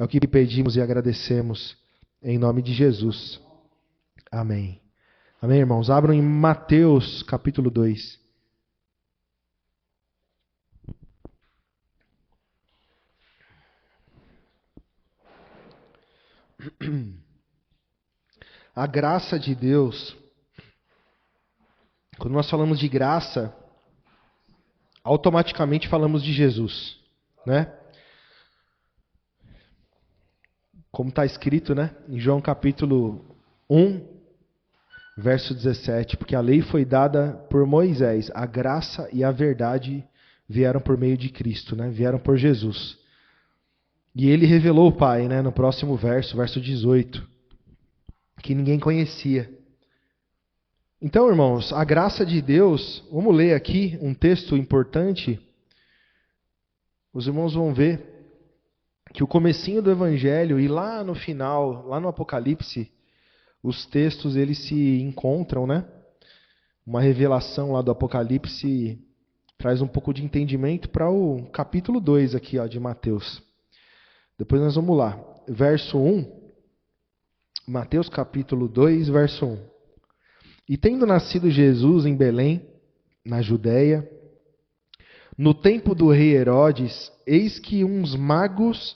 É o que pedimos e agradecemos em nome de Jesus. Amém. Amém, irmãos? Abram em Mateus capítulo 2. A graça de Deus, quando nós falamos de graça, automaticamente falamos de Jesus, né? Como está escrito, né? Em João capítulo 1, verso 17, porque a lei foi dada por Moisés, a graça e a verdade vieram por meio de Cristo, né? Vieram por Jesus. E ele revelou o Pai, né? No próximo verso, verso 18, que ninguém conhecia. Então, irmãos, a graça de Deus, vamos ler aqui um texto importante. Os irmãos vão ver que o comecinho do Evangelho e lá no final, lá no Apocalipse, os textos eles se encontram, né? Uma revelação lá do Apocalipse traz um pouco de entendimento para o capítulo 2 aqui, ó, de Mateus. Depois nós vamos lá. Verso 1, Mateus capítulo 2, verso 1. E tendo nascido Jesus em Belém, na Judéia, no tempo do rei Herodes, eis que uns magos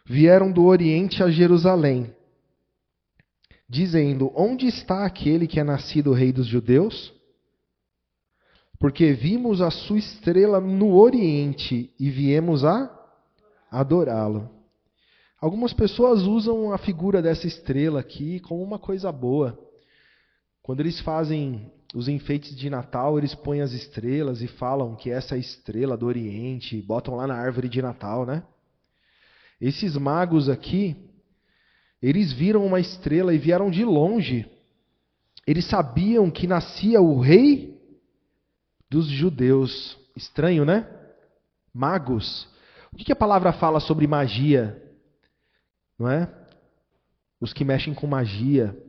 vieram do Oriente a Jerusalém, dizendo: onde está aquele que é nascido rei dos judeus? Porque vimos a sua estrela no Oriente e viemos a adorá-lo. Algumas pessoas usam a figura dessa estrela aqui como uma coisa boa. Quando eles fazem os enfeites de Natal, eles põem as estrelas e falam que essa é a estrela do Oriente, botam lá na árvore de Natal, né? Esses magos aqui, eles viram uma estrela e vieram de longe. Eles sabiam que nascia o rei dos judeus. Estranho, né? Magos. O que a palavra fala sobre magia? Não é? Os que mexem com magia.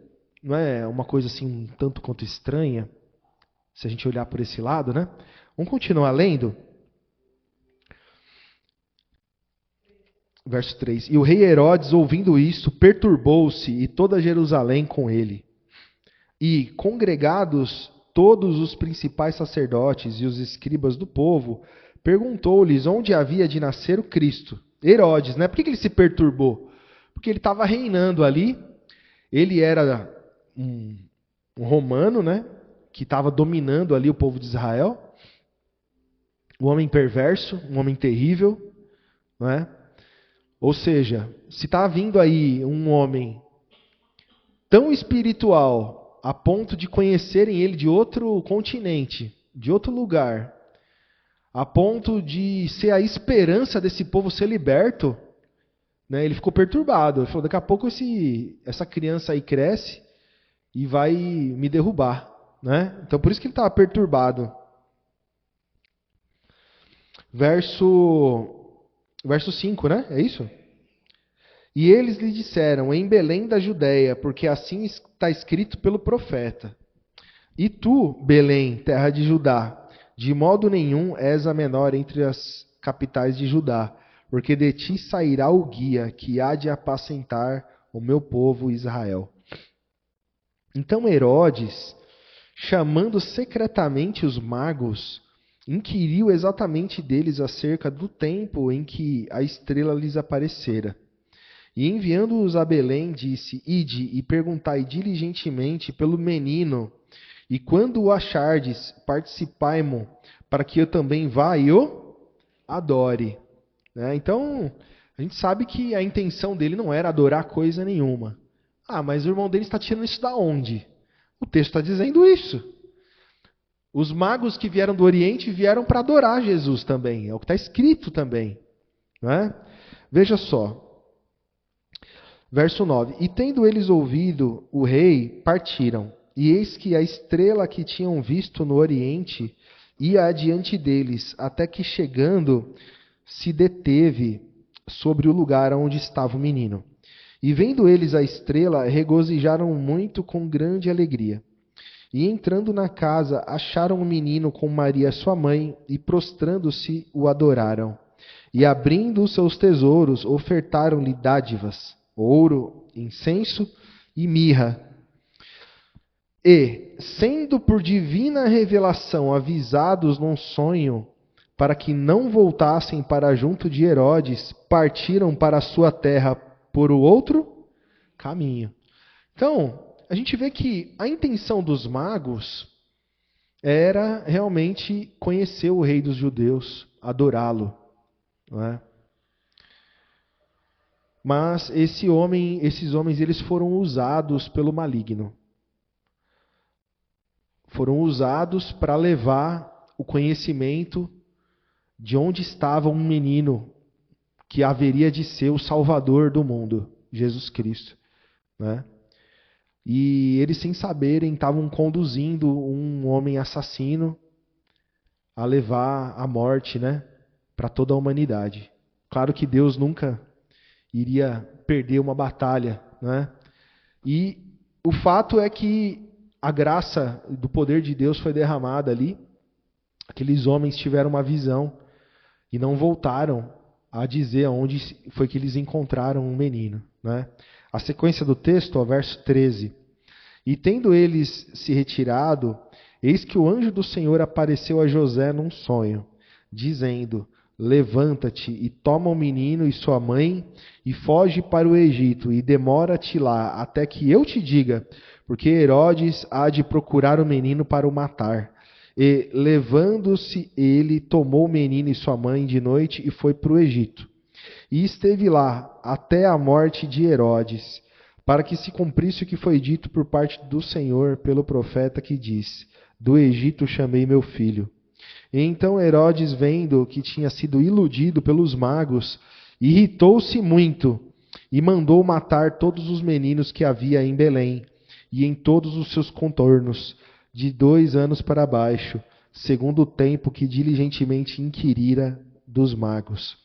Não é uma coisa assim um tanto quanto estranha? Se a gente olhar por esse lado, né? Vamos continuar lendo. Verso 3. E o rei Herodes, ouvindo isto, perturbou-se, e toda Jerusalém com ele. E, congregados todos os principais sacerdotes e os escribas do povo, perguntou-lhes onde havia de nascer o Cristo. Herodes, né? Por que ele se perturbou? Porque ele estava reinando ali. Ele era um romano, né? Que estava dominando ali o povo de Israel. Um homem perverso, um homem terrível, não é? Ou seja, se está vindo aí um homem tão espiritual a ponto de conhecerem ele de outro continente, de outro lugar, a ponto de ser a esperança desse povo ser liberto, né, ele ficou perturbado. Ele falou, daqui a pouco essa criança aí cresce e vai me derrubar. Né? Então por isso que ele estava perturbado. Verso 5, né? É isso? E eles lhe disseram, em Belém da Judéia, porque assim está escrito pelo profeta. E tu, Belém, terra de Judá, de modo nenhum és a menor entre as capitais de Judá, porque de ti sairá o guia que há de apacentar o meu povo Israel. Então Herodes, chamando secretamente os magos, inquiriu exatamente deles acerca do tempo em que a estrela lhes aparecera. E enviando-os a Belém, disse, ide e perguntai diligentemente pelo menino, e quando o achardes, participai-mo, para que eu também vá e o adore. Né? Então, a gente sabe que a intenção dele não era adorar coisa nenhuma. Ah, mas o irmão dele está tirando isso da onde? O texto está dizendo isso. Os magos que vieram do Oriente vieram para adorar Jesus também. É o que está escrito também. Não é? Veja só. Verso 9. E tendo eles ouvido o rei, partiram. E eis que a estrela que tinham visto no Oriente ia adiante deles, até que chegando se deteve sobre o lugar onde estava o menino. E vendo eles a estrela, regozijaram muito com grande alegria. E entrando na casa, acharam o menino com Maria sua mãe, e prostrando-se o adoraram. E abrindo os seus tesouros, ofertaram-lhe dádivas, ouro, incenso e mirra. E, sendo por divina revelação avisados num sonho, para que não voltassem para junto de Herodes, partiram para a sua terra por o outro caminho. Então, a gente vê que a intenção dos magos era realmente conhecer o rei dos judeus, adorá-lo, não é? Mas esses homens, eles foram usados pelo maligno. Foram usados para levar o conhecimento de onde estava um menino que haveria de ser o Salvador do mundo, Jesus Cristo, né? E eles, sem saberem, estavam conduzindo um homem assassino a levar a morte, né, para toda a humanidade. Claro que Deus nunca iria perder uma batalha, né? E o fato é que a graça do poder de Deus foi derramada ali. Aqueles homens tiveram uma visão e não voltaram a dizer aonde foi que eles encontraram um menino, né? A sequência do texto, ó, verso 13. E tendo eles se retirado, eis que o anjo do Senhor apareceu a José num sonho, dizendo: levanta-te e toma o menino e sua mãe e foge para o Egito e demora-te lá até que eu te diga, porque Herodes há de procurar o menino para o matar. E, levando-se ele, tomou o menino e sua mãe de noite e foi para o Egito. E esteve lá até a morte de Herodes, para que se cumprisse o que foi dito por parte do Senhor pelo profeta que disse: do Egito chamei meu filho. E então Herodes, vendo que tinha sido iludido pelos magos, irritou-se muito e mandou matar todos os meninos que havia em Belém e em todos os seus contornos, de 2 anos para baixo, segundo o tempo que diligentemente inquirira dos magos.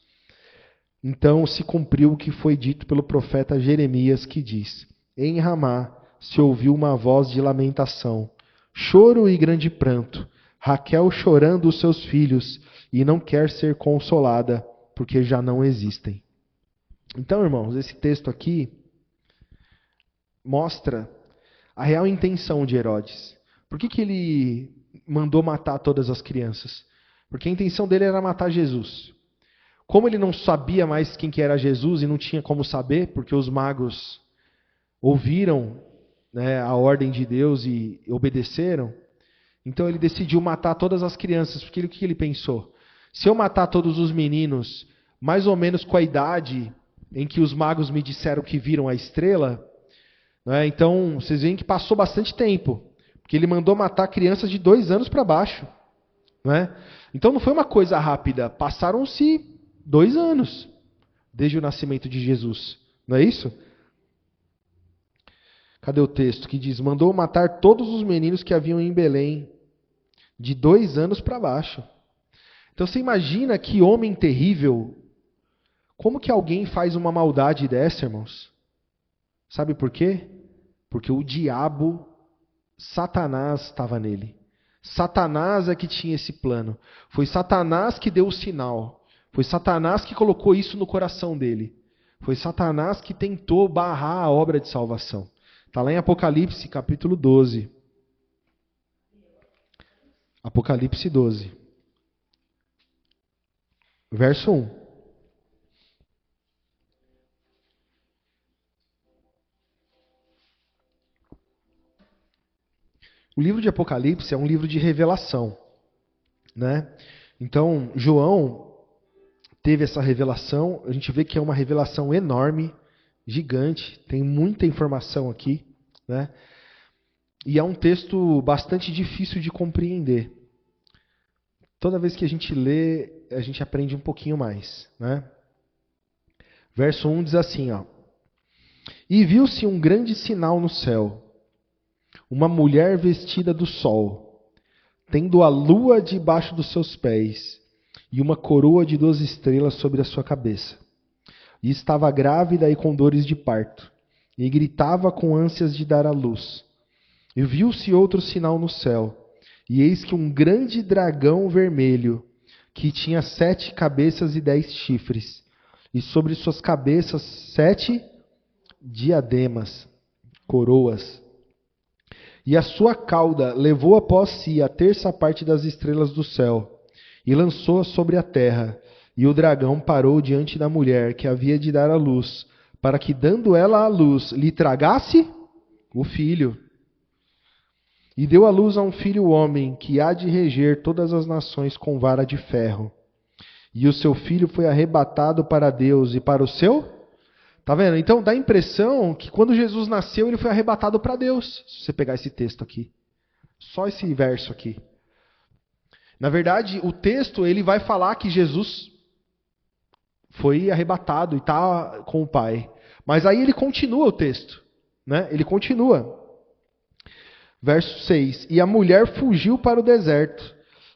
Então se cumpriu o que foi dito pelo profeta Jeremias, que diz: em Ramá se ouviu uma voz de lamentação, choro e grande pranto, Raquel chorando os seus filhos, e não quer ser consolada, porque já não existem. Então, irmãos, esse texto aqui mostra a real intenção de Herodes. Por que ele mandou matar todas as crianças? Porque a intenção dele era matar Jesus. Como ele não sabia mais quem que era Jesus e não tinha como saber, porque os magos ouviram, né, a ordem de Deus e obedeceram, então ele decidiu matar todas as crianças, porque o que ele pensou? Se eu matar todos os meninos, mais ou menos com a idade em que os magos me disseram que viram a estrela, né, então vocês veem que passou bastante tempo, porque ele mandou matar crianças de 2 anos para baixo, né? Então não foi uma coisa rápida, passaram-se 2 anos desde o nascimento de Jesus, não é isso? Cadê o texto que diz: mandou matar todos os meninos que haviam em Belém, de 2 anos para baixo. Então você imagina que homem terrível. Como que alguém faz uma maldade dessa, irmãos? Sabe por quê? Porque o diabo, Satanás, estava nele. Satanás é que tinha esse plano. Foi Satanás que deu o sinal. Foi Satanás que colocou isso no coração dele. Foi Satanás que tentou barrar a obra de salvação. Está lá em Apocalipse, capítulo 12. Apocalipse 12. Verso 1. O livro de Apocalipse é um livro de revelação, né? Então, João teve essa revelação. A gente vê que é uma revelação enorme, gigante, tem muita informação aqui, né? E é um texto bastante difícil de compreender. Toda vez que a gente lê, a gente aprende um pouquinho mais, né? Verso 1 diz assim, ó: e viu-se um grande sinal no céu, uma mulher vestida do sol, tendo a lua debaixo dos seus pés, e uma coroa de 12 estrelas sobre a sua cabeça. E estava grávida e com dores de parto, e gritava com ânsias de dar à luz. E viu-se outro sinal no céu, e eis que um grande dragão vermelho, que tinha 7 cabeças e 10 chifres, e sobre suas cabeças 7 diademas, coroas. E a sua cauda levou após si a terça parte das estrelas do céu, e lançou-as sobre a terra. E o dragão parou diante da mulher que havia de dar à luz, para que, dando ela à luz, lhe tragasse o filho. E deu à luz a um filho homem, que há de reger todas as nações com vara de ferro. E o seu filho foi arrebatado para Deus e para o seu... Tá vendo? Então dá a impressão que quando Jesus nasceu, ele foi arrebatado para Deus. Se você pegar esse texto aqui. Só esse verso aqui. Na verdade, o texto ele vai falar que Jesus foi arrebatado e está com o Pai. Mas aí ele continua o texto. Né? Ele continua. Verso 6. E a mulher fugiu para o deserto,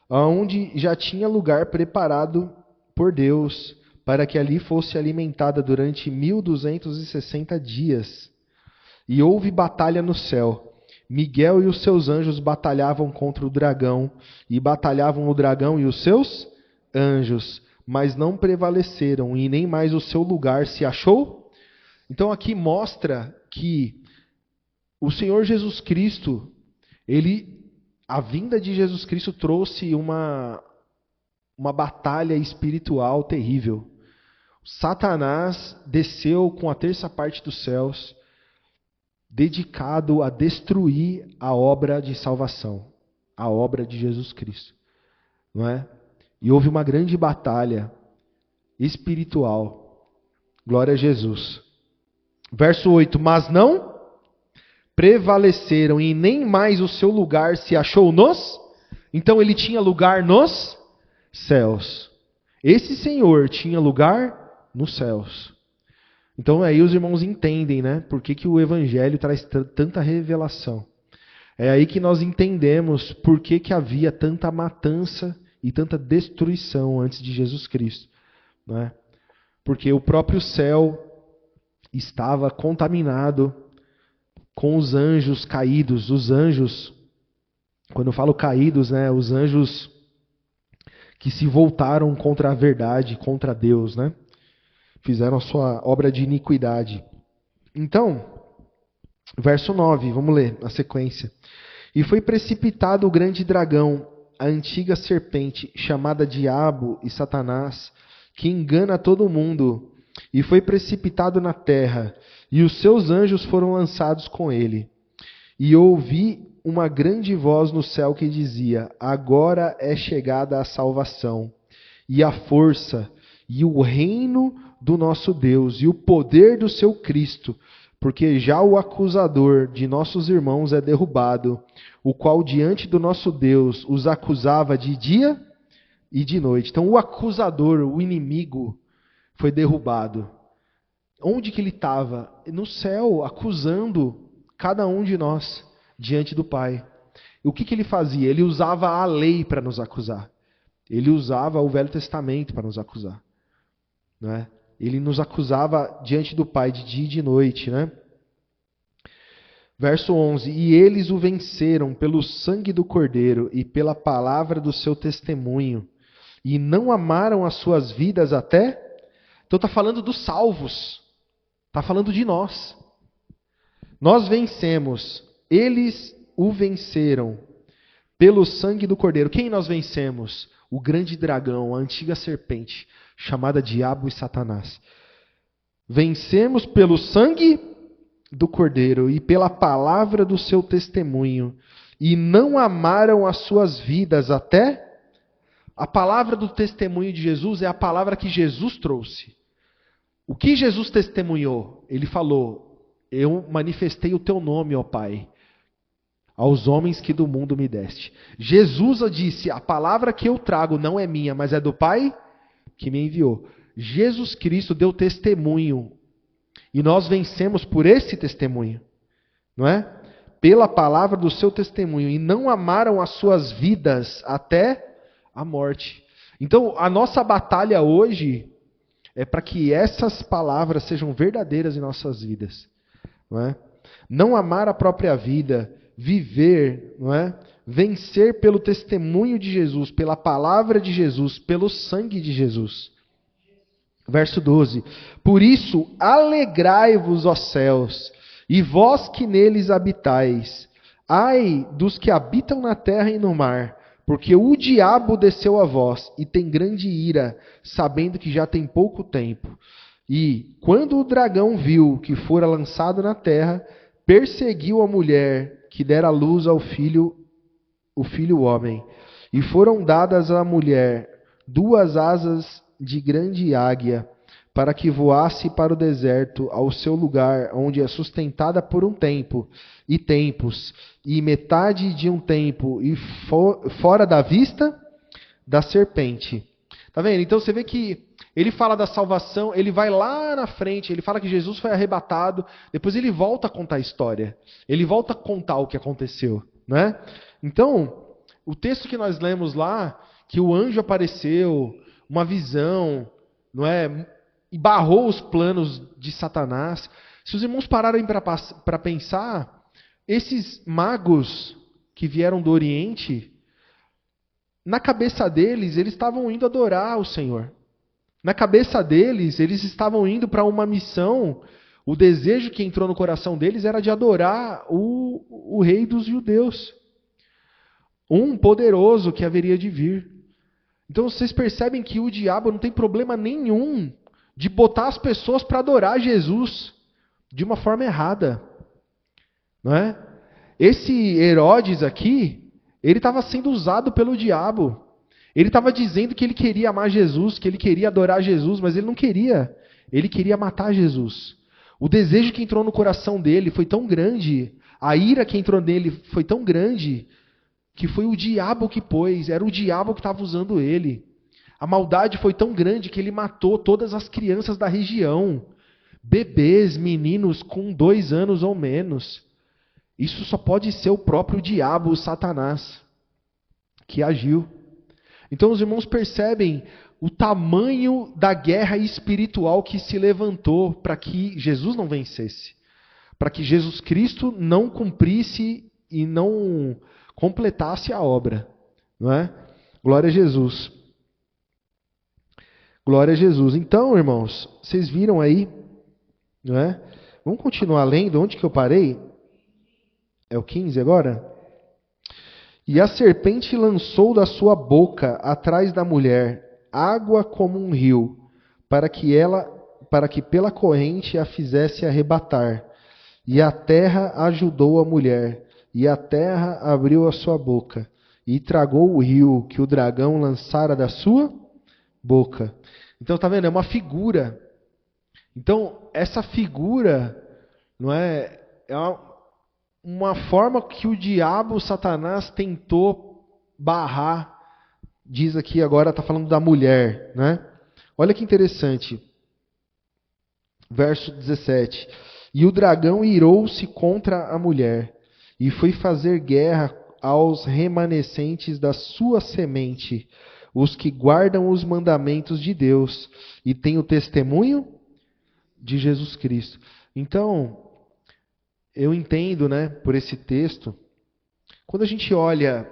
onde já tinha lugar preparado por Deus, para que ali fosse alimentada durante 1260 dias. E houve batalha no céu. Miguel e os seus anjos batalhavam contra o dragão, e batalhavam o dragão e os seus anjos, mas não prevaleceram, e nem mais o seu lugar se achou. Então aqui mostra que o Senhor Jesus Cristo, a vinda de Jesus Cristo trouxe uma batalha espiritual terrível. Satanás desceu com a terça parte dos céus, dedicado a destruir a obra de salvação, a obra de Jesus Cristo, não é? E houve uma grande batalha espiritual. Glória a Jesus. Verso 8: mas não prevaleceram, e nem mais o seu lugar se achou nos... Então ele tinha lugar nos céus. Esse Senhor tinha lugar nos céus. Então aí os irmãos entendem, né? Por que o Evangelho traz tanta revelação. É aí que nós entendemos por que havia tanta matança e tanta destruição antes de Jesus Cristo. Né? Porque o próprio céu estava contaminado com os anjos caídos. Os anjos, quando eu falo caídos, né? Os anjos que se voltaram contra a verdade, contra Deus, né? Fizeram a sua obra de iniquidade. Então, verso 9, vamos ler a sequência. E foi precipitado o grande dragão, a antiga serpente, chamada Diabo e Satanás, que engana todo mundo, e foi precipitado na terra, e os seus anjos foram lançados com ele. E ouvi uma grande voz no céu que dizia: agora é chegada a salvação, e a força, e o reino do nosso Deus, e o poder do seu Cristo, porque já o acusador de nossos irmãos é derrubado, o qual diante do nosso Deus os acusava de dia e de noite. Então o acusador, o inimigo, foi derrubado. Onde que ele estava? No céu, acusando cada um de nós diante do Pai. E o que ele fazia? Ele usava a lei para nos acusar. Ele usava o Velho Testamento para nos acusar. Né? Ele nos acusava diante do Pai de dia e de noite. Né? Verso 11. E eles o venceram pelo sangue do Cordeiro e pela palavra do seu testemunho, e não amaram as suas vidas até... Então está falando dos salvos. Está falando de nós. Nós vencemos. Eles o venceram pelo sangue do Cordeiro. Quem nós vencemos? O grande dragão, a antiga serpente, chamada Diabo e Satanás. Vencemos pelo sangue do Cordeiro e pela palavra do seu testemunho, e não amaram as suas vidas até... A palavra do testemunho de Jesus é a palavra que Jesus trouxe. O que Jesus testemunhou? Ele falou: eu manifestei o teu nome, ó Pai, aos homens que do mundo me deste. Jesus disse: a palavra que eu trago não é minha, mas é do Pai que me enviou. Jesus Cristo deu testemunho, e nós vencemos por esse testemunho, não é? Pela palavra do seu testemunho, e não amaram as suas vidas até a morte. Então, a nossa batalha hoje é para que essas palavras sejam verdadeiras em nossas vidas. Não é? Não amar a própria vida, viver, não é? vencer pelo testemunho de Jesus, pela palavra de Jesus, pelo sangue de Jesus. Verso 12. Por isso, alegrai-vos, ó céus, e vós que neles habitais. Ai dos que habitam na terra e no mar, porque o diabo desceu a vós, e tem grande ira, sabendo que já tem pouco tempo. E, quando o dragão viu que fora lançado na terra, perseguiu a mulher que dera luz ao filho, o filho homem. E foram dadas à mulher 2 asas de grande águia, para que voasse para o deserto, ao seu lugar, onde é sustentada por um tempo, e tempos, e metade de um tempo, e fora da vista da serpente. Tá vendo? Então você vê que ele fala da salvação, ele vai lá na frente, ele fala que Jesus foi arrebatado, depois ele volta a contar a história. Ele volta a contar o que aconteceu, né? Então, o texto que nós lemos lá, que o anjo apareceu, uma visão, não é? E barrou os planos de Satanás. Se os irmãos pararem para pensar, esses magos que vieram do Oriente, na cabeça deles, eles estavam indo adorar o Senhor. Na cabeça deles, eles estavam indo para uma missão. O desejo que entrou no coração deles era de adorar o rei dos judeus. Um poderoso que haveria de vir. Então vocês percebem que o diabo não tem problema nenhum de botar as pessoas para adorar Jesus de uma forma errada. Não é? Esse Herodes aqui, ele estava sendo usado pelo diabo. Ele estava dizendo que ele queria amar Jesus, que ele queria adorar Jesus, mas ele não queria. Ele queria matar Jesus. O desejo que entrou no coração dele foi tão grande, a ira que entrou nele foi tão grande, que foi o diabo que pôs, era o diabo que estava usando ele. A maldade foi tão grande que ele matou todas as crianças da região. Bebês, meninos com 2 anos ou menos. Isso só pode ser o próprio diabo, o Satanás, que agiu. Então os irmãos percebem o tamanho da guerra espiritual que se levantou para que Jesus não vencesse. Para que Jesus Cristo não cumprisse e não completasse a obra. Não é? Glória a Jesus. Glória a Jesus. Então, irmãos, vocês viram aí, não é? Vamos continuar lendo. Onde que eu parei? É o 15 agora? E a serpente lançou da sua boca atrás da mulher água como um rio, para que pela corrente a fizesse arrebatar. E a terra ajudou a mulher, e a terra abriu a sua boca, e tragou o rio que o dragão lançara da sua boca. Então, tá vendo? É uma figura. Então, essa figura, não é uma forma que o diabo, Satanás, tentou barrar. Diz aqui agora, está falando da mulher, né? Olha que interessante. Verso 17. E o dragão irou-se contra a mulher, e foi fazer guerra aos remanescentes da sua semente, os que guardam os mandamentos de Deus, e têm o testemunho de Jesus Cristo. Então, eu entendo, né, por esse texto, quando a gente olha,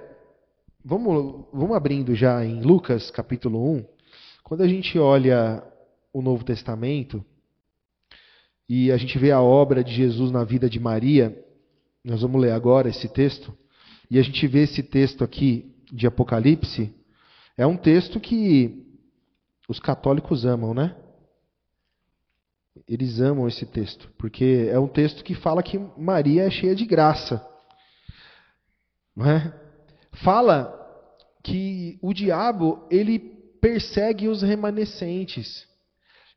vamos abrindo já em Lucas capítulo 1, quando a gente olha o Novo Testamento, e a gente vê a obra de Jesus na vida de Maria, nós vamos ler agora esse texto, e a gente vê esse texto aqui de Apocalipse, é um texto que os católicos amam, né? Eles amam esse texto, porque é um texto que fala que Maria é cheia de graça. Não é? Fala que o diabo, ele persegue os remanescentes.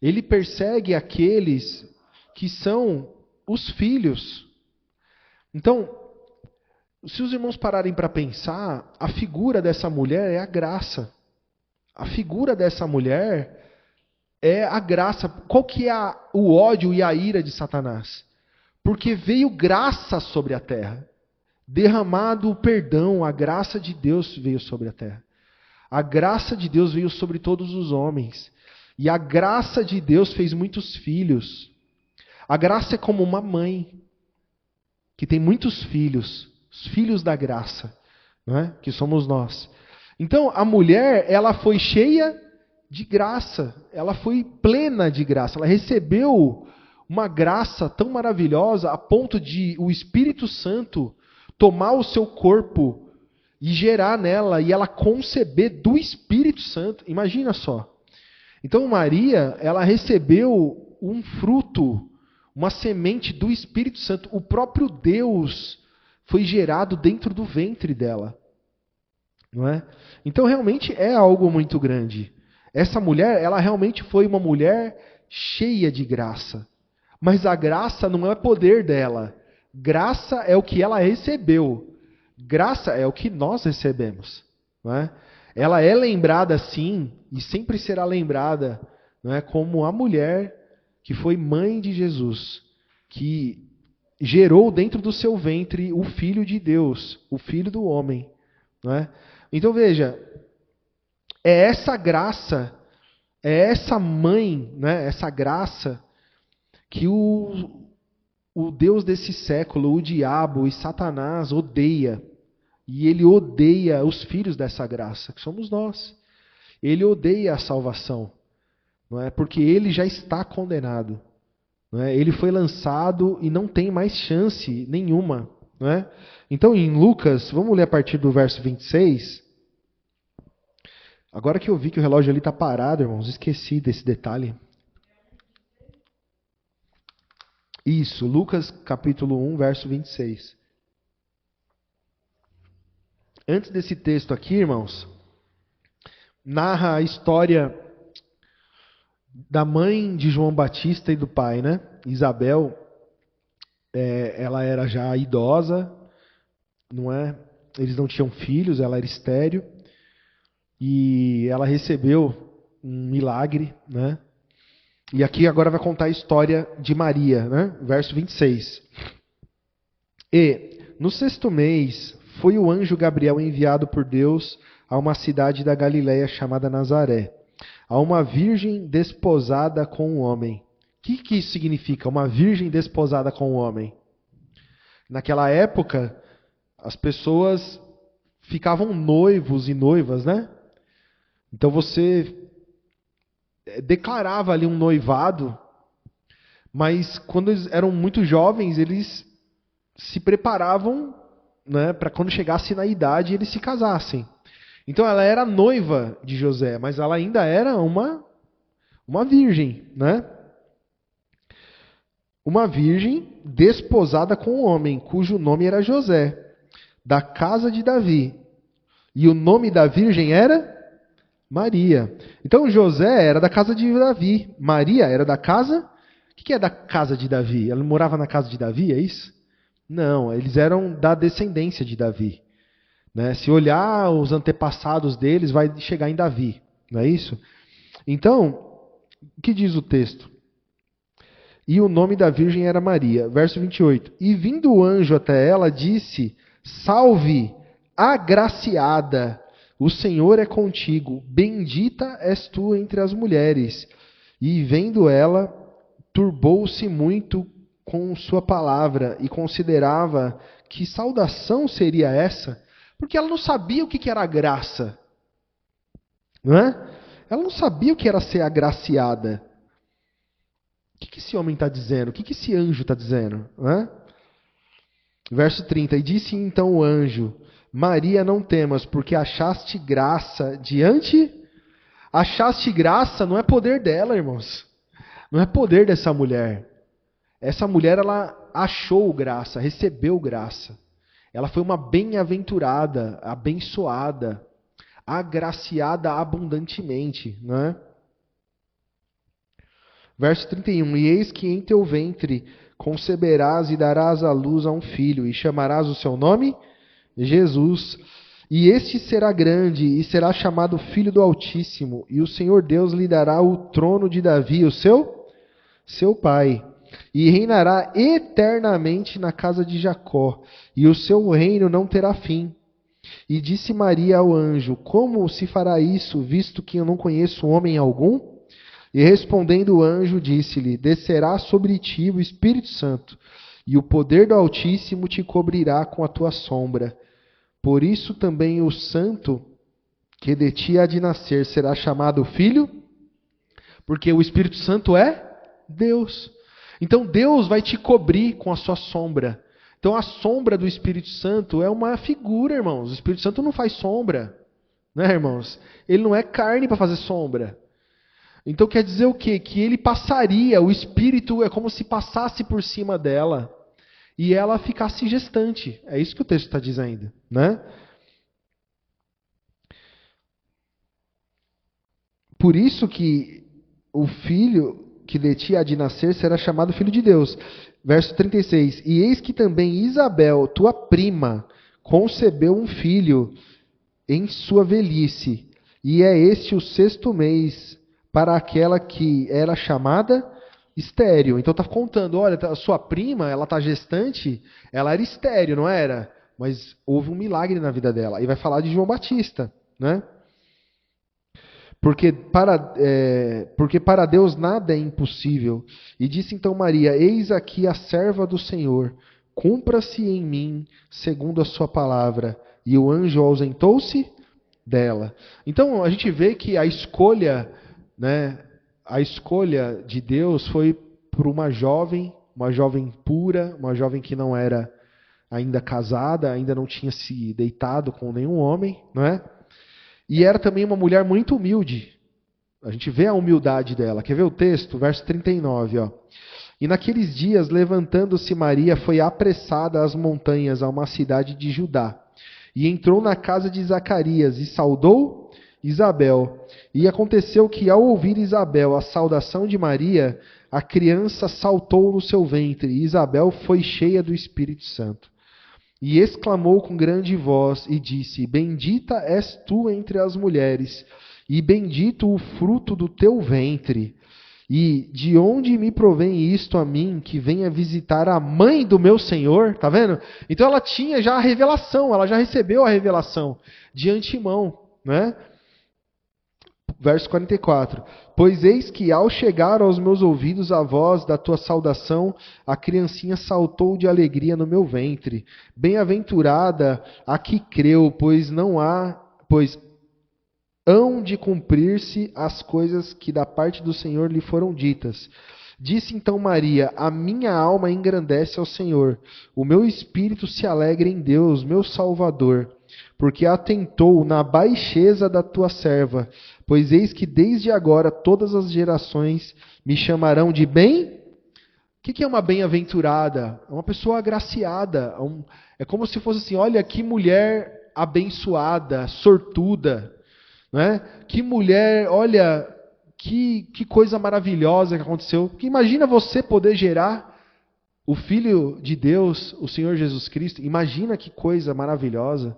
Ele persegue aqueles que são os filhos. Então, se os irmãos pararem para pensar, a figura dessa mulher é a graça. A figura dessa mulher é a graça. Qual que é o ódio e a ira de Satanás? Porque veio graça sobre a terra. Derramado o perdão, a graça de Deus veio sobre a terra. A graça de Deus veio sobre todos os homens. E a graça de Deus fez muitos filhos. A graça é como uma mãe que tem muitos filhos, os filhos da graça. não é? Que somos nós. Então, a mulher, ela foi cheia de graça, ela foi plena de graça, ela recebeu uma graça tão maravilhosa a ponto de o Espírito Santo tomar o seu corpo e gerar nela, e ela conceber do Espírito Santo. Imagina só. Então Maria, ela recebeu um fruto, uma semente do Espírito Santo. O próprio Deus foi gerado dentro do ventre dela. Não é? Então realmente é algo muito grande. Essa mulher, ela realmente foi uma mulher cheia de graça. Mas a graça não é poder dela. Graça é o que ela recebeu. Graça é o que nós recebemos. Não é? Ela é lembrada sim, e sempre será lembrada, não é, como a mulher que foi mãe de Jesus, que gerou dentro do seu ventre o Filho de Deus, o Filho do homem. Não é? Então veja, é essa graça, é essa mãe, né, essa graça que o Deus desse século, o diabo e Satanás odeia. E ele odeia os filhos dessa graça, que somos nós. Ele odeia a salvação, não é? Porque ele já está condenado. Não é? Ele foi lançado e não tem mais chance nenhuma. Não é? Então, em Lucas, vamos ler a partir do verso 26. Agora que eu vi que o relógio ali está parado, irmãos, esqueci desse detalhe. Isso, Lucas capítulo 1, verso 26. Antes desse texto aqui, irmãos, narra a história da mãe de João Batista e do pai, né? Isabel, ela era já idosa, não é? Eles não tinham filhos, ela era estéril, e ela recebeu um milagre, né? E aqui agora vai contar a história de Maria, né? Verso 26. E, no 6º mês, foi o anjo Gabriel enviado por Deus a uma cidade da Galiléia chamada Nazaré, a uma virgem desposada com um homem. O que isso significa, uma virgem desposada com um homem? Naquela época, as pessoas ficavam noivos e noivas, né? Então você declarava ali um noivado, mas quando eles eram muito jovens, eles se preparavam, né, para quando chegasse na idade eles se casassem. Então ela era noiva de José, mas ela ainda era uma virgem, né? Uma virgem desposada com um homem, cujo nome era José, da casa de Davi. E o nome da virgem era Maria. Então José era da casa de Davi. Maria era da casa... O que é da casa de Davi? Ela morava na casa de Davi, é isso? Não, eles eram da descendência de Davi. Né? Se olhar os antepassados deles, vai chegar em Davi. Não é isso? Então, o que diz o texto? E o nome da virgem era Maria. Verso 28. E vindo o anjo até ela, disse: Salve, agraciada, o Senhor é contigo, bendita és tu entre as mulheres. E vendo ela, turbou-se muito com sua palavra e considerava que saudação seria essa, porque ela não sabia o que era graça. Não é? Ela não sabia o que era ser agraciada. O que esse homem está dizendo? O que esse anjo está dizendo? Não é? Verso 30. E disse então o anjo: Maria, não temas, porque achaste graça diante... Achaste graça não é poder dela, irmãos. Não é poder dessa mulher. Essa mulher, ela achou graça, recebeu graça. Ela foi uma bem-aventurada, abençoada, agraciada abundantemente, né? Verso 31. E eis que em teu ventre conceberás e darás à luz a um filho, e chamarás o seu nome Jesus. E este será grande, e será chamado Filho do Altíssimo, e o Senhor Deus lhe dará o trono de Davi, o seu pai, e reinará eternamente na casa de Jacó, e o seu reino não terá fim. E disse Maria ao anjo: Como se fará isso, visto que eu não conheço homem algum? E respondendo o anjo, disse-lhe: Descerá sobre ti o Espírito Santo, e o poder do Altíssimo te cobrirá com a tua sombra. Por isso também o santo que de ti há de nascer será chamado filho, porque o Espírito Santo é Deus. Então Deus vai te cobrir com a sua sombra. Então a sombra do Espírito Santo é uma figura, irmãos. O Espírito Santo não faz sombra, né, irmãos? Ele não é carne para fazer sombra. Então quer dizer o quê? Que ele passaria, o Espírito é como se passasse por cima dela e ela ficasse gestante. É isso que o texto está dizendo, né? Por isso que o filho que de ti há de nascer será chamado filho de Deus. Verso 36. E eis que também Isabel, tua prima, concebeu um filho em sua velhice, e é este o 6º mês para aquela que era chamada estéril. Então está contando, olha, a sua prima, ela está gestante, ela era estéril, não era? Mas houve um milagre na vida dela. E vai falar de João Batista, né? Porque para Deus nada é impossível. E disse então Maria, eis aqui a serva do Senhor, cumpra-se em mim segundo a sua palavra. E o anjo ausentou-se dela. Então a gente vê que a escolha, né, a escolha de Deus foi por uma jovem pura, uma jovem que não era ainda casada, ainda não tinha se deitado com nenhum homem, não é? E era também uma mulher muito humilde. A gente vê a humildade dela. Quer ver o texto? Verso 39. Ó. E naqueles dias, levantando-se Maria, foi apressada às montanhas, a uma cidade de Judá. E entrou na casa de Zacarias e saudou Isabel. E aconteceu que, ao ouvir Isabel a saudação de Maria, a criança saltou no seu ventre. E Isabel foi cheia do Espírito Santo. E exclamou com grande voz e disse, bendita és tu entre as mulheres, e bendito o fruto do teu ventre. E de onde me provém isto a mim, que venha visitar a mãe do meu Senhor? Tá vendo? Então ela tinha já a revelação, ela já recebeu a revelação de antemão, né? Verso 44. Pois eis que ao chegar aos meus ouvidos a voz da tua saudação, a criancinha saltou de alegria no meu ventre. Bem-aventurada a que creu, pois hão de cumprir-se as coisas que da parte do Senhor lhe foram ditas. Disse então Maria, a minha alma engrandece ao Senhor, o meu espírito se alegra em Deus, meu Salvador, porque atentou na baixeza da tua serva, pois eis que desde agora todas as gerações me chamarão de bem. O que é uma bem-aventurada? É uma pessoa agraciada. É como se fosse assim, olha que mulher abençoada, sortuda. Né? Que mulher, olha, que coisa maravilhosa que aconteceu. Porque imagina você poder gerar o Filho de Deus, o Senhor Jesus Cristo. Imagina que coisa maravilhosa.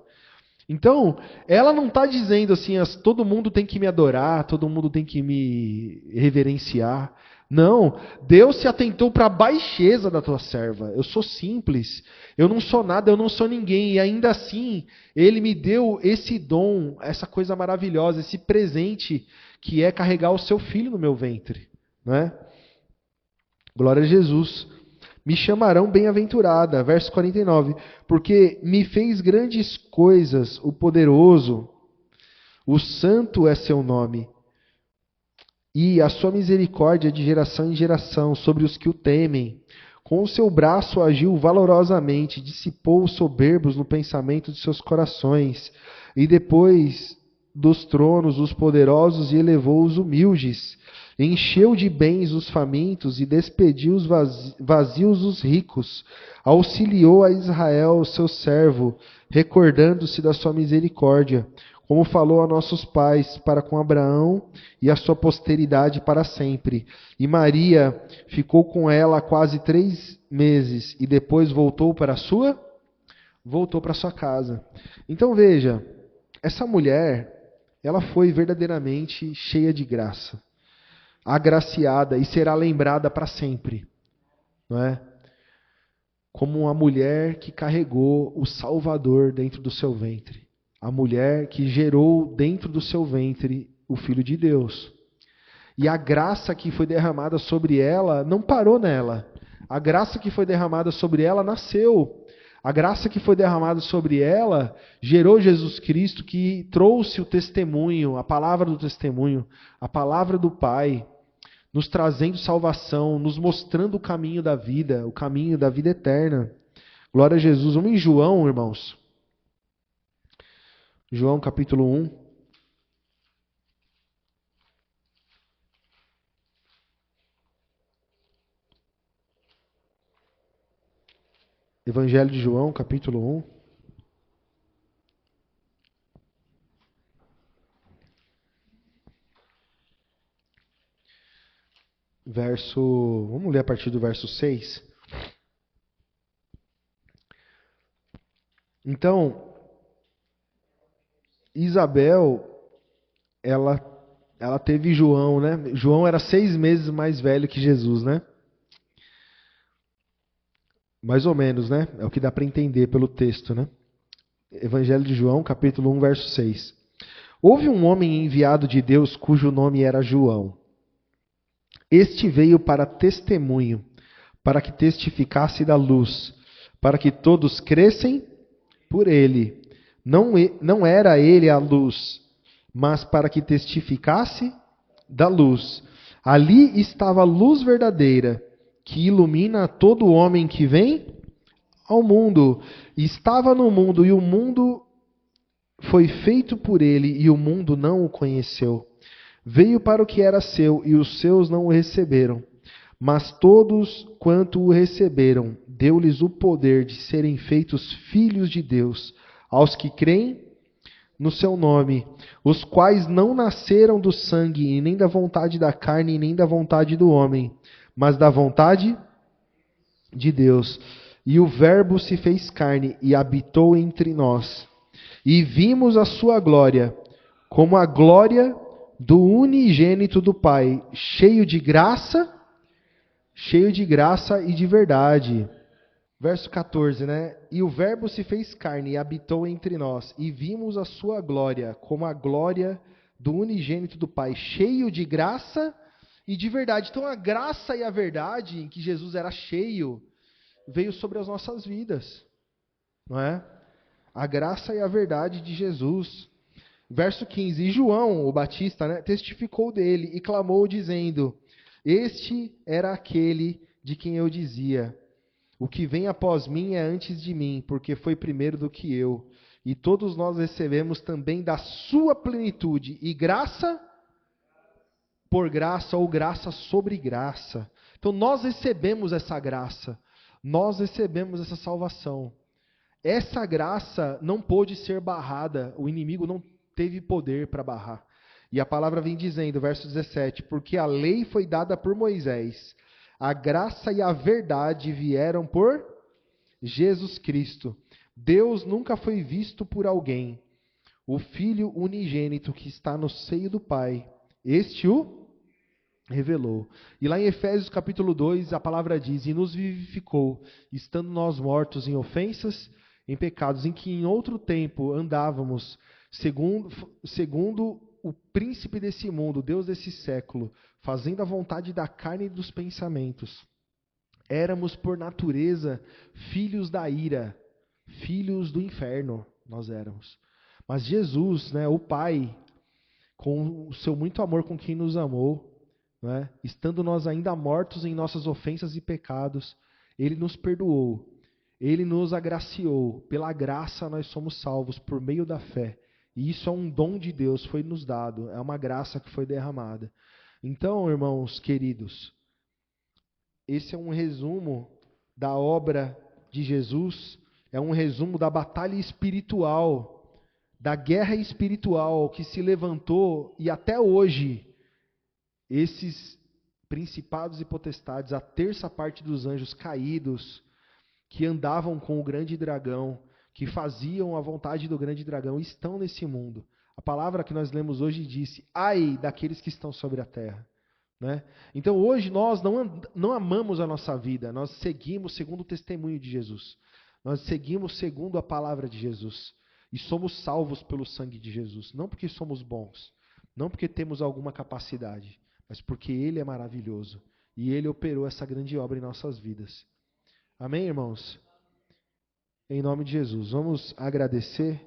Então, ela não está dizendo assim, todo mundo tem que me adorar, todo mundo tem que me reverenciar. Não, Deus se atentou para a baixeza da tua serva. Eu sou simples, eu não sou nada, eu não sou ninguém. E ainda assim, Ele me deu esse dom, essa coisa maravilhosa, esse presente que é carregar o seu filho no meu ventre. Né? Glória a Jesus. Me chamarão bem-aventurada, verso 49, porque me fez grandes coisas o poderoso, o santo é seu nome, e a sua misericórdia de geração em geração sobre os que o temem. Com o seu braço agiu valorosamente, dissipou os soberbos no pensamento de seus corações, e depois dos tronos os poderosos e elevou os humildes. Encheu de bens os famintos e despediu os vazios os ricos. Auxiliou a Israel, seu servo, recordando-se da sua misericórdia, como falou a nossos pais, para com Abraão e a sua posteridade para sempre. E Maria ficou com ela quase 3 meses e depois voltou para sua casa. Então veja, essa mulher, ela foi verdadeiramente cheia de graça, agraciada, e será lembrada para sempre, não é? Como uma mulher que carregou o Salvador dentro do seu ventre, a mulher que gerou dentro do seu ventre o Filho de Deus. E a graça que foi derramada sobre ela não parou nela. A graça que foi derramada sobre ela nasceu. A graça que foi derramada sobre ela gerou Jesus Cristo, que trouxe o testemunho, a palavra do testemunho, a palavra do Pai, nos trazendo salvação, nos mostrando o caminho da vida eterna. Glória a Jesus. Vamos em João, irmãos. João capítulo 1. Evangelho de João, capítulo 1. Vamos ler a partir do verso 6. Então, Isabel, ela teve João, né? João era 6 meses mais velho que Jesus, né? Mais ou menos, né? É o que dá para entender pelo texto, né? Evangelho de João, capítulo 1, verso 6. Houve um homem enviado de Deus cujo nome era João. Este veio para testemunho, para que testificasse da luz, para que todos crescem por ele. Não era ele a luz, mas para que testificasse da luz. Ali estava a luz verdadeira, que ilumina todo homem que vem ao mundo. Estava no mundo, e o mundo foi feito por ele, e o mundo não o conheceu. Veio para o que era seu, e os seus não o receberam. Mas todos quanto o receberam, deu-lhes o poder de serem feitos filhos de Deus, aos que creem no seu nome, os quais não nasceram do sangue, e nem da vontade da carne, e nem da vontade do homem, mas da vontade de Deus. E o Verbo se fez carne e habitou entre nós. E vimos a sua glória, como a glória do unigênito do Pai, cheio de graça e de verdade. Verso 14, né? E o Verbo se fez carne e habitou entre nós, e vimos a sua glória, como a glória do unigênito do Pai, cheio de graça e de verdade. Então a graça e a verdade em que Jesus era cheio veio sobre as nossas vidas, não é? A graça e a verdade de Jesus. Verso 15, e João, o Batista, né, testificou dele e clamou dizendo, este era aquele de quem eu dizia, o que vem após mim é antes de mim, porque foi primeiro do que eu. E todos nós recebemos também da sua plenitude, e graça por graça, ou graça sobre graça. Então nós recebemos essa graça, nós recebemos essa salvação. Essa graça não pôde ser barrada, o inimigo não teve poder para barrar. E a palavra vem dizendo, verso 17, porque a lei foi dada por Moisés, a graça e a verdade vieram por Jesus Cristo. Deus nunca foi visto por alguém. O Filho unigênito que está no seio do Pai, este o revelou. E lá em Efésios capítulo 2, a palavra diz, e nos vivificou, estando nós mortos em ofensas, em pecados, em que em outro tempo andávamos, segundo o príncipe desse mundo, Deus desse século, fazendo a vontade da carne e dos pensamentos. Éramos, por natureza, filhos da ira, filhos do inferno, nós éramos. Mas Jesus, né, o Pai, com o seu muito amor com quem nos amou, né, estando nós ainda mortos em nossas ofensas e pecados, Ele nos perdoou, Ele nos agraciou, pela graça nós somos salvos por meio da fé. E isso é um dom de Deus, foi nos dado, é uma graça que foi derramada. Então, irmãos queridos, esse é um resumo da obra de Jesus, é um resumo da batalha espiritual, da guerra espiritual que se levantou e até hoje, esses principados e potestades, a terça parte dos anjos caídos, que andavam com o grande dragão, que faziam a vontade do grande dragão, estão nesse mundo. A palavra que nós lemos hoje disse, ai daqueles que estão sobre a terra. Né? Então hoje nós não amamos a nossa vida, nós seguimos segundo o testemunho de Jesus. Nós seguimos segundo a palavra de Jesus. E somos salvos pelo sangue de Jesus. Não porque somos bons, não porque temos alguma capacidade, mas porque Ele é maravilhoso. E Ele operou essa grande obra em nossas vidas. Amém, irmãos? Em nome de Jesus. Vamos agradecer.